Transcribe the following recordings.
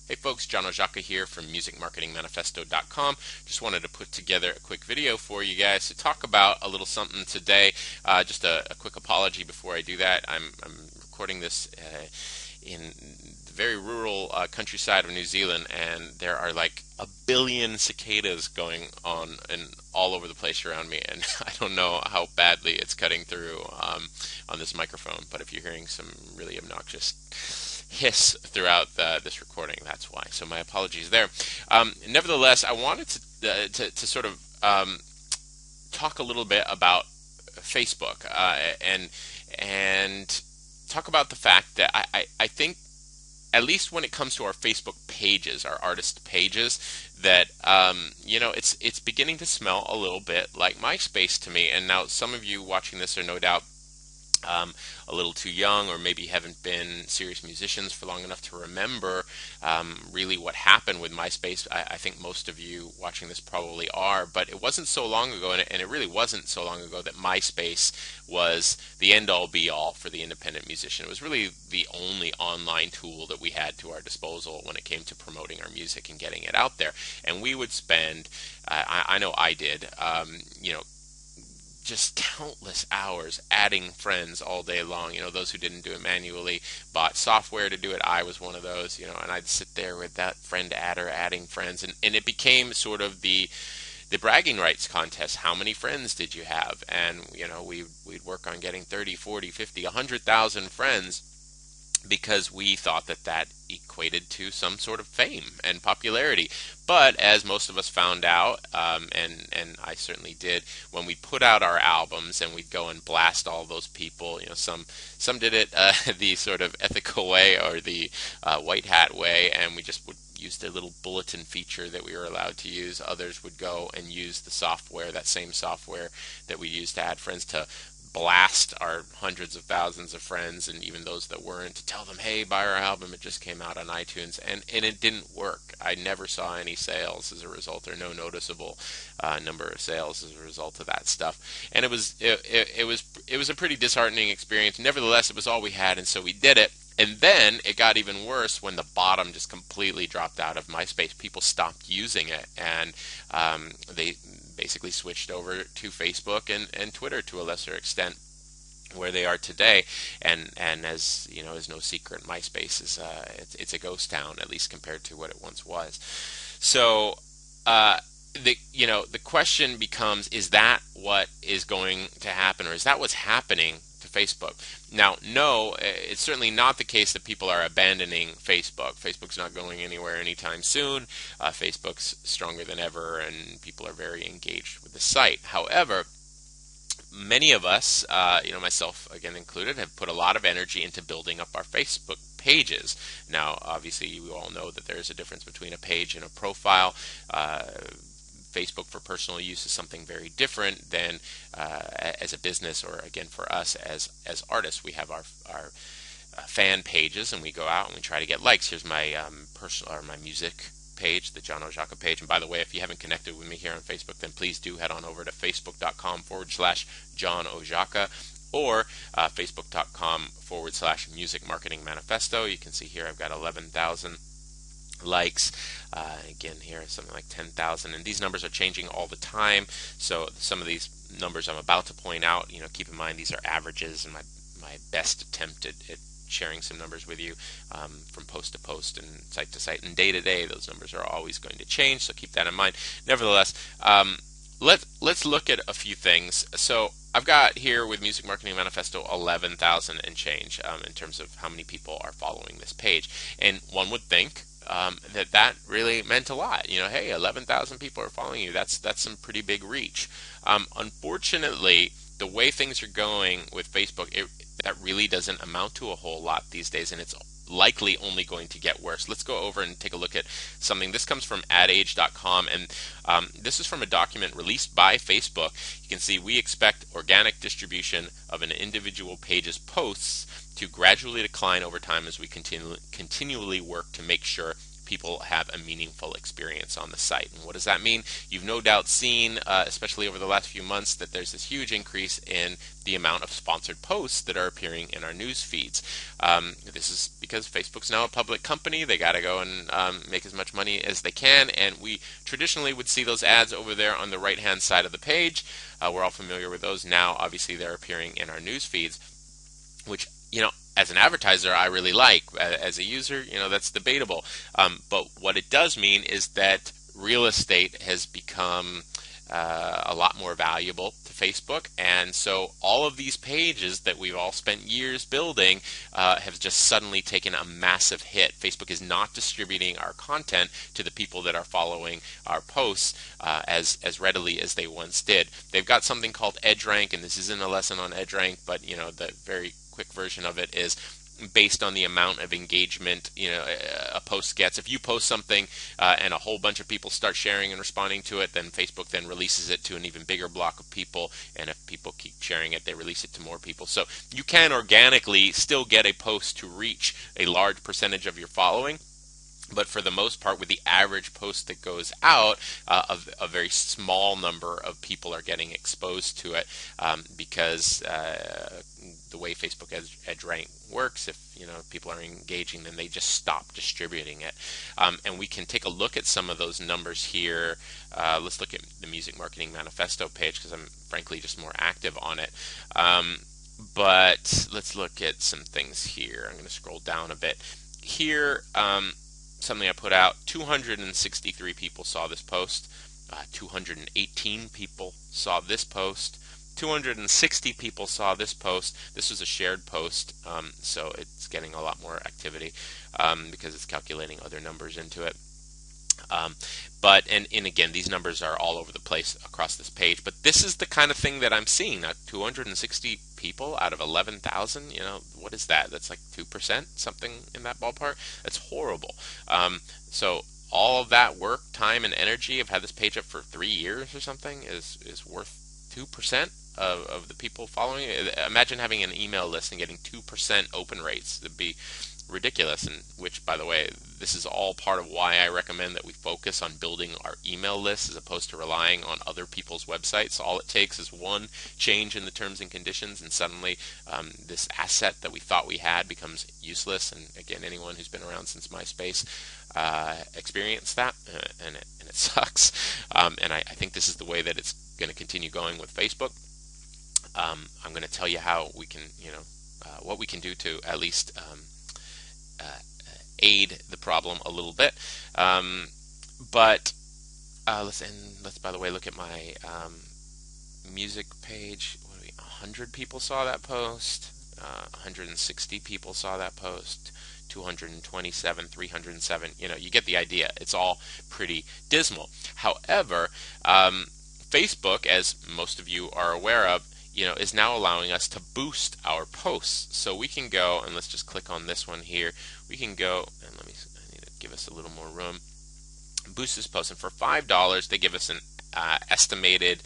Hey folks, John Oszaka here from musicmarketingmanifesto.com. Just wanted to put together a quick video for you guys to talk about a little something today. Just a quick apology before I do that. I'm recording this in the very rural countryside of New Zealand, and there are like a billion cicadas going on and all over the place around me, and I don't know how badly it's cutting through on this microphone, but if you're hearing some really obnoxious hiss throughout this recording, that's why. So my apologies there. Nevertheless, I wanted to sort of talk a little bit about Facebook and talk about the fact that I think, at least when it comes to our Facebook pages, our artist pages, that it's beginning to smell a little bit like MySpace to me. And now some of you watching this are no doubt a little too young, or maybe haven't been serious musicians for long enough to remember really what happened with MySpace. I think most of you watching this probably are, but it wasn't so long ago, and it really wasn't so long ago, that MySpace was the end-all be-all for the independent musician. It was really the only online tool that we had to our disposal when it came to promoting our music and getting it out there. And we would spend, I know I did, just countless hours adding friends all day long. Those who didn't do it manually bought software to do it. I was one of those, and I'd sit there with that friend adder adding friends, and it became sort of the bragging rights contest. How many friends did you have? And we'd work on getting 30, 40, 50, 100,000 friends, because we thought that equated to some sort of fame and popularity. But as most of us found out, and I certainly did, when we put out our albums and we'd go and blast all those people, some did it the sort of ethical way, or the white hat way, and we just would use the little bulletin feature that we were allowed to use. Others would go and use the software, that same software that we used to add friends, to blast our hundreds of thousands of friends, and even those that weren't, to tell them, hey, buy our album, it just came out on iTunes. And it didn't work. I never saw any sales as a result, or no noticeable number of sales as a result of that stuff. And it was a pretty disheartening experience. Nevertheless, it was all we had, and so we did it. And then it got even worse when the bottom just completely dropped out of MySpace. People stopped using it, and they basically switched over to Facebook and Twitter to a lesser extent, where they are today. And as you know, is no secret, MySpace is it's a ghost town, at least compared to what it once was. So the question becomes, is that what is going to happen, or is that what's happening to Facebook? Now, no, it's certainly not the case that people are abandoning Facebook. Facebook's not going anywhere anytime soon. Facebook's stronger than ever, and people are very engaged with the site. However, many of us, myself again included, have put a lot of energy into building up our Facebook pages. Now, obviously, you all know that there's a difference between a page and a profile. Facebook for personal use is something very different than as a business, or again for us as artists. We have our fan pages, and we go out and we try to get likes. Here's my personal, or my music page, the John Oszaka page. And by the way, if you haven't connected with me here on Facebook, then please do head on over to facebook.com/John Oszaka, or facebook.com/Music Marketing Manifesto. You can see here I've got 11,000 likes. Again, here something like 10,000, and these numbers are changing all the time. So some of these numbers I'm about to point out, keep in mind these are averages, and my best attempt at sharing some numbers with you from post to post and site to site and day to day. Those numbers are always going to change, so keep that in mind. Nevertheless, let's look at a few things. So I've got here with Music Marketing Manifesto 11,000 and change in terms of how many people are following this page, and one would think that really meant a lot. Hey, 11,000 people are following you. That's some pretty big reach. Unfortunately, the way things are going with Facebook, that really doesn't amount to a whole lot these days, and it's likely only going to get worse. Let's go over and take a look at something. This comes from adage.com, and this is from a document released by Facebook. You can see, we expect organic distribution of an individual page's posts to gradually decline over time as we continually work to make sure people have a meaningful experience on the site. And what does that mean? You've no doubt seen, especially over the last few months, that there's this huge increase in the amount of sponsored posts that are appearing in our news feeds. This is because Facebook's now a public company. They got to go and make as much money as they can, and we traditionally would see those ads over there on the right-hand side of the page. We're all familiar with those now. Obviously, they're appearing in our news feeds, which, as an advertiser, I really like. As a user, that's debatable. But what it does mean is that real estate has become a lot more valuable to Facebook, and so all of these pages that we've all spent years building have just suddenly taken a massive hit. Facebook is not distributing our content to the people that are following our posts as readily as they once did. They've got something called EdgeRank, and this isn't a lesson on EdgeRank, but the very quick version of it is based on the amount of engagement a post gets. If you post something and a whole bunch of people start sharing and responding to it, then Facebook then releases it to an even bigger block of people, and if people keep sharing it, they release it to more people. So you can organically still get a post to reach a large percentage of your following. But for the most part, with the average post that goes out, a very small number of people are getting exposed to it because the way Facebook EdgeRank works, if people are engaging, then they just stop distributing it. And we can take a look at some of those numbers here. Let's look at the Music Marketing Manifesto page because I'm frankly just more active on it. But let's look at some things here. I'm going to scroll down a bit. Here, something I put out, 263 people saw this post, 218 people saw this post, 260 people saw this post. This was a shared post, so it's getting a lot more activity because it's calculating other numbers into it. But again, these numbers are all over the place across this page, but this is the kind of thing that I'm seeing. Now, 260 people out of 11,000, what is that? That's like 2%, something in that ballpark. That's horrible. So all of that work, time, and energy, I've had this page up for 3 years or something, is worth 2% of the people following it. Imagine having an email list and getting 2% open rates. It'd be ridiculous, and which, by the way, this is all part of why I recommend that we focus on building our email list as opposed to relying on other people's websites. All it takes is one change in the terms and conditions, and suddenly this asset that we thought we had becomes useless. And again, anyone who's been around since MySpace experienced that, and it sucks. And I think this is the way that it's going to continue going with Facebook. I'm going to tell you how we can, what we can do to at least aid the problem a little bit. But let's by the way look at my music page. 100 people saw that post. 160 people saw that post. 227, 307. You get the idea. It's all pretty dismal. However, Facebook, as most of you are aware of, is now allowing us to boost our posts. So we can go, and let's just click on this one here. We can go, and I need to give us a little more room. Boost this post, and for $5, they give us an estimated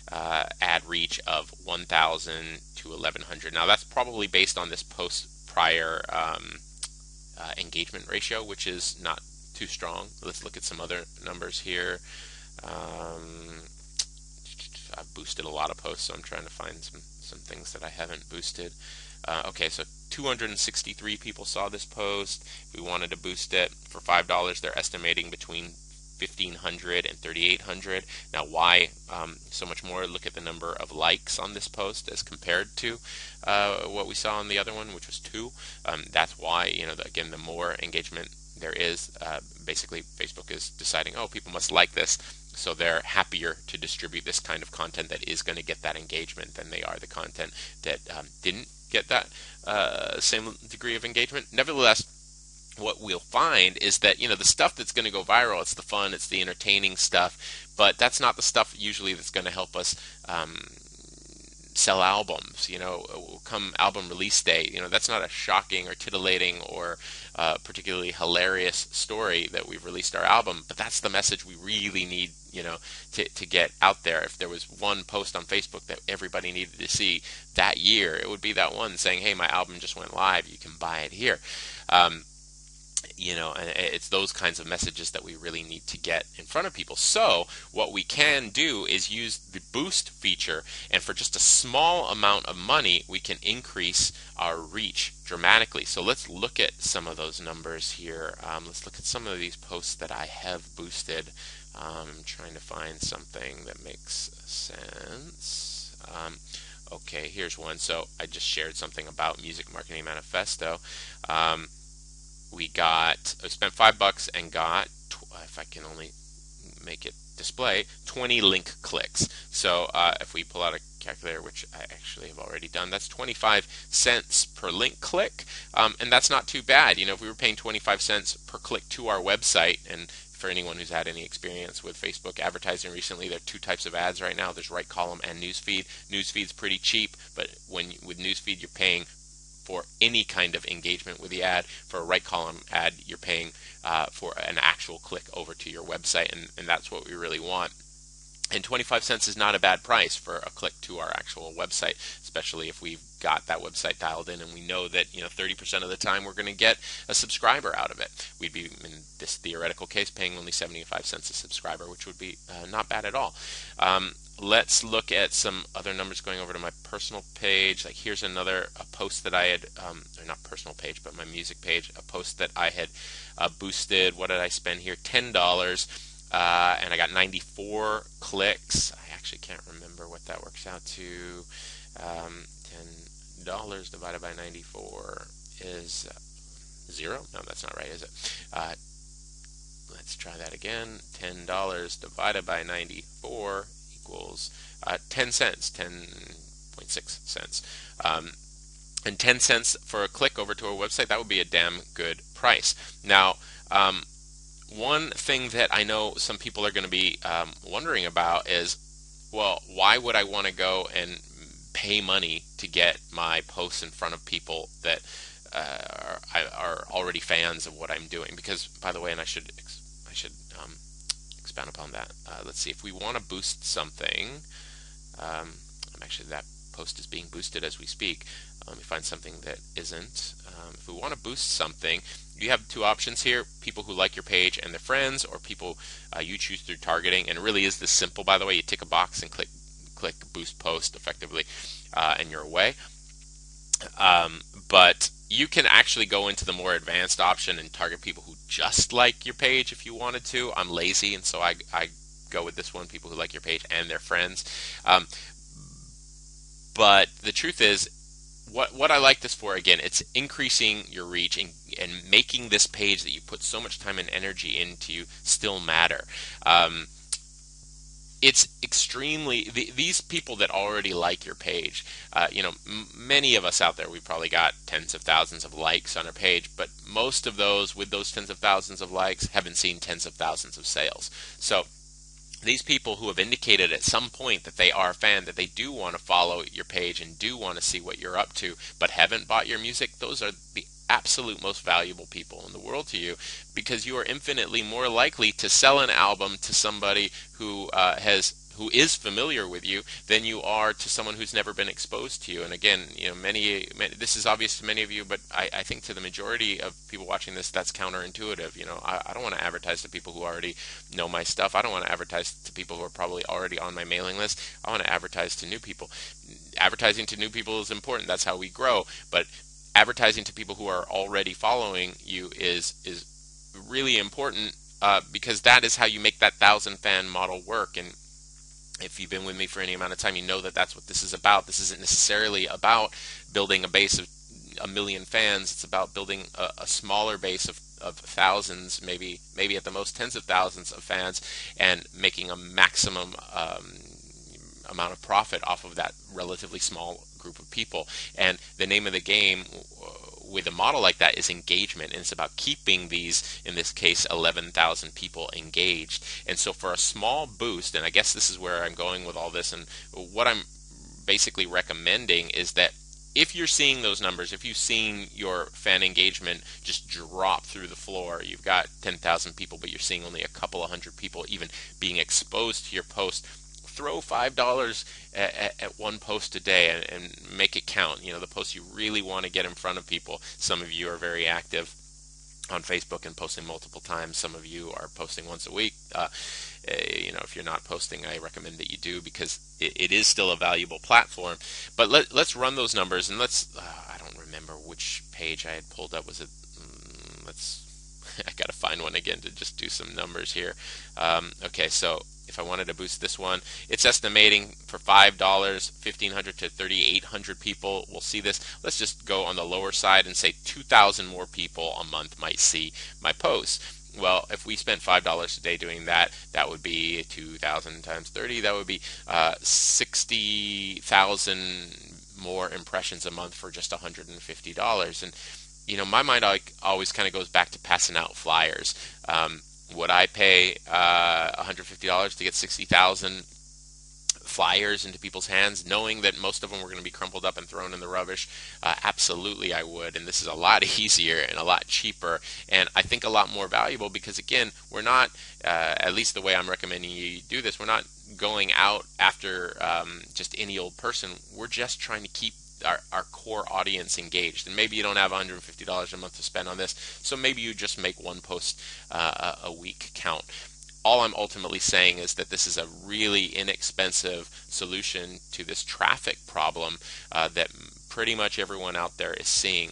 ad reach of 1,000 to 1,100. Now that's probably based on this post prior engagement ratio, which is not too strong. Let's look at some other numbers here. I've boosted a lot of posts, so I'm trying to find some things that I haven't boosted. Okay, so 263 people saw this post. If we wanted to boost it for $5, they're estimating between 1,500 and 3,800. Now, why so much more? Look at the number of likes on this post as compared to what we saw on the other one, which was 2. That's why, again, the more engagement there is, basically Facebook is deciding, oh, people must like this. So they're happier to distribute this kind of content that is going to get that engagement than they are the content that didn't get that same degree of engagement. Nevertheless, what we'll find is that the stuff that's going to go viral, it's the fun, it's the entertaining stuff, but that's not the stuff usually that's going to help us sell albums. Come album release day, that's not a shocking or titillating or particularly hilarious story that we've released our album, but that's the message we really need to get out there. If there was one post on Facebook that everybody needed to see that year, it would be that one saying, hey, my album just went live, you can buy it here. And it's those kinds of messages that we really need to get in front of people. So what we can do is use the boost feature, and for just a small amount of money we can increase our reach dramatically. So let's look at some of those numbers here. Let's look at some of these posts that I have boosted. I'm trying to find something that makes sense. Okay, here's one. So I just shared something about Music Marketing Manifesto. We spent $5 and got, if I can only make it display, 20 link clicks. So if we pull out a calculator, which I actually have already done, that's 25 cents per link click, and that's not too bad. If we were paying 25 cents per click to our website, and for anyone who's had any experience with Facebook advertising recently, there are two types of ads right now. There's right column and newsfeed. Newsfeed's pretty cheap, but with newsfeed you're paying for any kind of engagement with the ad. For a right column ad, you're paying for an actual click over to your website, and that's what we really want. And 25 cents is not a bad price for a click to our actual website, especially if we've got that website dialed in and we know that 30% of the time we're going to get a subscriber out of it. We'd be, in this theoretical case, paying only 75 cents a subscriber, which would be not bad at all. Let's look at some other numbers going over to my personal page. Like here's a post that I had, or not personal page, but my music page, a post that I had boosted. What did I spend here? $10. And I got 94 clicks. I actually can't remember what that works out to. $10 divided by 94 is 0. No, that's not right, is it? Let's try that again. $10 divided by 94 equals 10 cents, 10.6 cents. And 10 cents for a click over to our website, that would be a damn good price. Now, one thing that I know some people are going to be wondering about is, well, why would I want to go and pay money to get my posts in front of people that are already fans of what I'm doing? Because, by the way, and I should expound upon that. Let's see, if we want to boost something, actually that post is being boosted as we speak. Let me find something that isn't. If we want to boost something, you have two options here: people who like your page and their friends, or people you choose through targeting. And it really is this simple, by the way. You tick a box and click boost post effectively, and you're away. But you can actually go into the more advanced option and target people who just like your page if you wanted to. I'm lazy, and so I go with this one: people who like your page and their friends. But the truth is, what I like this for, again, it's increasing your reach and making this page that you put so much time and energy into still matter. It's extremely, these people that already like your page, many of us out there, we've probably got tens of thousands of likes on our page, but most of those with those tens of thousands of likes haven't seen tens of thousands of sales. So these people who have indicated at some point that they are a fan, that they do want to follow your page and do want to see what you're up to, but haven't bought your music, those are the absolute most valuable people in the world to you, because you are infinitely more likely to sell an album to somebody who is familiar with you than you are to someone who's never been exposed to you. And again, many this is obvious to many of you, but I think to the majority of people watching this, that's counterintuitive. I don't want to advertise to people who already know my stuff. I don't want to advertise to people who are probably already on my mailing list. I want to advertise to new people. Advertising to new people is important. That's how we grow. But advertising to people who are already following you is really important, because that is how you make that 1,000 fan model work. And if you've been with me for any amount of time, you know that that's what this is about. This isn't necessarily about building a base of 1 million fans. It's about building a smaller base of thousands, maybe at the most tens of thousands of fans, and making a maximum amount of profit off of that relatively small group of people. And the name of the game with a model like that is engagement, and it's about keeping these, in this case, 11,000 people engaged. And so for a small boost, and I guess this is where I'm going with all this, and what I'm basically recommending is that if you're seeing those numbers, if you've seen your fan engagement just drop through the floor, you've got 10,000 people, but you're seeing only a couple of hundred people even being exposed to your post, throw $5 at one post a day and make it count. The posts you really want to get in front of people. Some of you are very active on Facebook and posting multiple times. Some of you are posting once a week. If you're not posting, I recommend that you do, because it is still a valuable platform. But let's run those numbers, and I don't remember which page I had pulled up. Was it? I got to find one again to just do some numbers here. Okay, so if I wanted to boost this one, it's estimating for $5, 1,500 to 3,800 people will see this. Let's just go on the lower side and say 2,000 more people a month might see my posts. Well, if we spent $5 a day doing that, that would be 2,000 times 30. That would be 60,000 more impressions a month for just $150. And my mind always kind of goes back to passing out flyers. Would I pay $150 to get 60,000 flyers into people's hands, knowing that most of them were going to be crumpled up and thrown in the rubbish? Absolutely I would, and this is a lot easier and a lot cheaper, and I think a lot more valuable, because again, we're not, at least the way I'm recommending you do this, we're not going out after just any old person. We're just trying to keep our core audience engaged. And maybe you don't have $150 a month to spend on this, so maybe you just make one post a week count. All I'm ultimately saying is that this is a really inexpensive solution to this traffic problem that pretty much everyone out there is seeing.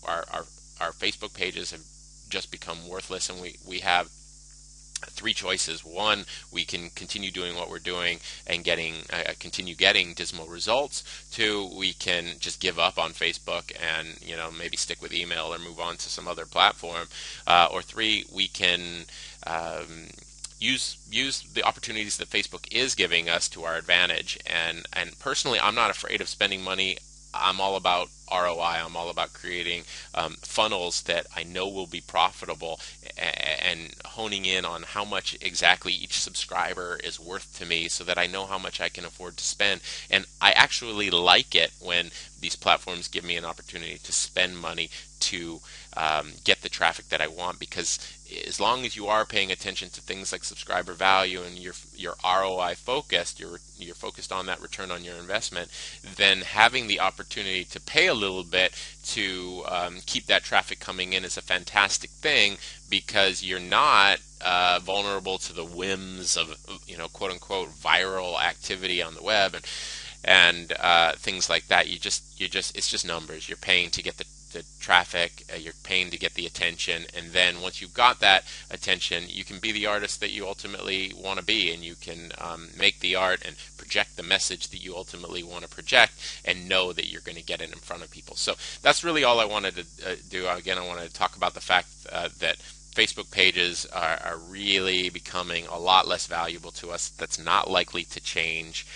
Our Facebook pages have just become worthless, and we have three choices. One, we can continue doing what we're doing and continue getting dismal results. Two, we can just give up on Facebook and maybe stick with email or move on to some other platform. Or three, we can use the opportunities that Facebook is giving us to our advantage. And personally, I'm not afraid of spending money. I'm all about ROI. I'm all about creating funnels that I know will be profitable, and honing in on how much exactly each subscriber is worth to me, so that I know how much I can afford to spend. And I actually like it when these platforms give me an opportunity to spend money to get the traffic that I want, because as long as you are paying attention to things like subscriber value and you're ROI focused, you're focused on that return on your investment, then having the opportunity to pay a little bit to keep that traffic coming in is a fantastic thing, because you're not vulnerable to the whims of quote unquote viral activity on the web and things like that. It's just numbers. You're paying to get the traffic, you're paying to get the attention, and then once you've got that attention, you can be the artist that you ultimately want to be, and you can make the art and project the message that you ultimately want to project, and know that you're going to get it in front of people. So that's really all I wanted to do. Again, I wanted to talk about the fact that Facebook pages are really becoming a lot less valuable to us. That's not likely to change.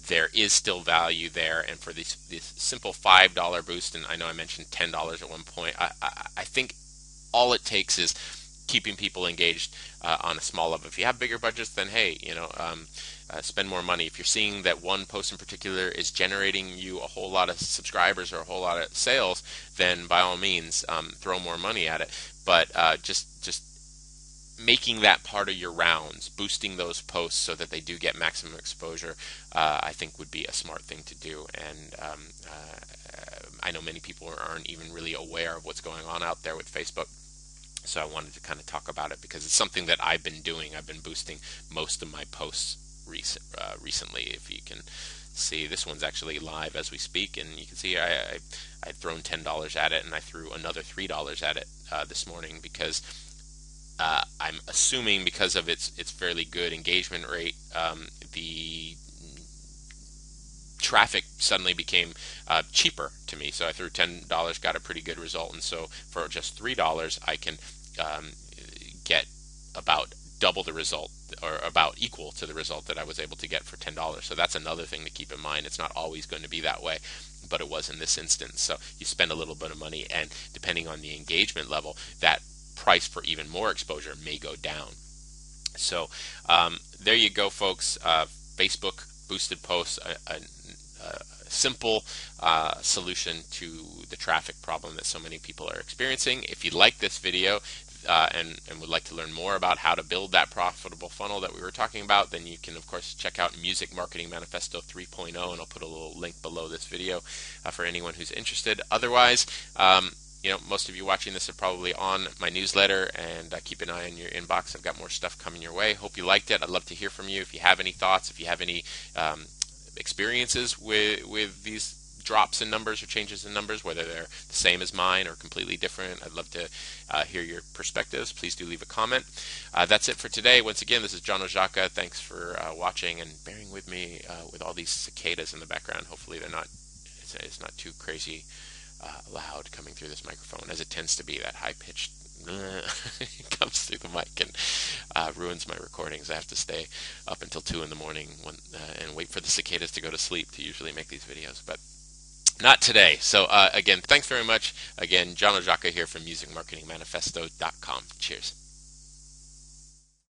There is still value there, and for this simple $5 boost, and I know I mentioned $10 at one point, I think all it takes is keeping people engaged on a small level. If you have bigger budgets, then hey, spend more money. If you're seeing that one post in particular is generating you a whole lot of subscribers or a whole lot of sales, then by all means throw more money at it. But just making that part of your rounds, boosting those posts so that they do get maximum exposure, I think would be a smart thing to do. And I know many people aren't even really aware of what's going on out there with Facebook. So I wanted to kind of talk about it, because it's something that I've been doing. I've been boosting most of my posts recently. If you can see, this one's actually live as we speak, and you can see I'd thrown $10 at it, and I threw another $3 at it this morning, because I'm assuming because of its fairly good engagement rate, the traffic suddenly became cheaper to me. So I threw $10, got a pretty good result, and so for just $3 I can get about double the result, or about equal to the result that I was able to get for $10. So that's another thing to keep in mind. It's not always going to be that way, but it was in this instance. So you spend a little bit of money, and depending on the engagement level, that price for even more exposure may go down. So there you go, folks. Facebook boosted posts, a simple solution to the traffic problem that so many people are experiencing. If you like this video and would like to learn more about how to build that profitable funnel that we were talking about, then you can of course check out Music Marketing Manifesto 3.0, and I'll put a little link below this video for anyone who's interested. Otherwise, most of you watching this are probably on my newsletter, and keep an eye on your inbox. I've got more stuff coming your way. Hope you liked it. I'd love to hear from you. If you have any thoughts, if you have any experiences with these drops in numbers or changes in numbers, whether they're the same as mine or completely different, I'd love to hear your perspectives. Please do leave a comment. That's it for today. Once again, this is John Oszajca. Thanks for watching and bearing with me with all these cicadas in the background. Hopefully they're not, it's not too crazy loud coming through this microphone, as it tends to be. That high-pitched comes through the mic and ruins my recordings. I have to stay up until 2 in the morning and wait for the cicadas to go to sleep to usually make these videos, but not today. So again, thanks very much. Again, John Oszajca here from MusicMarketingManifesto.com. Cheers.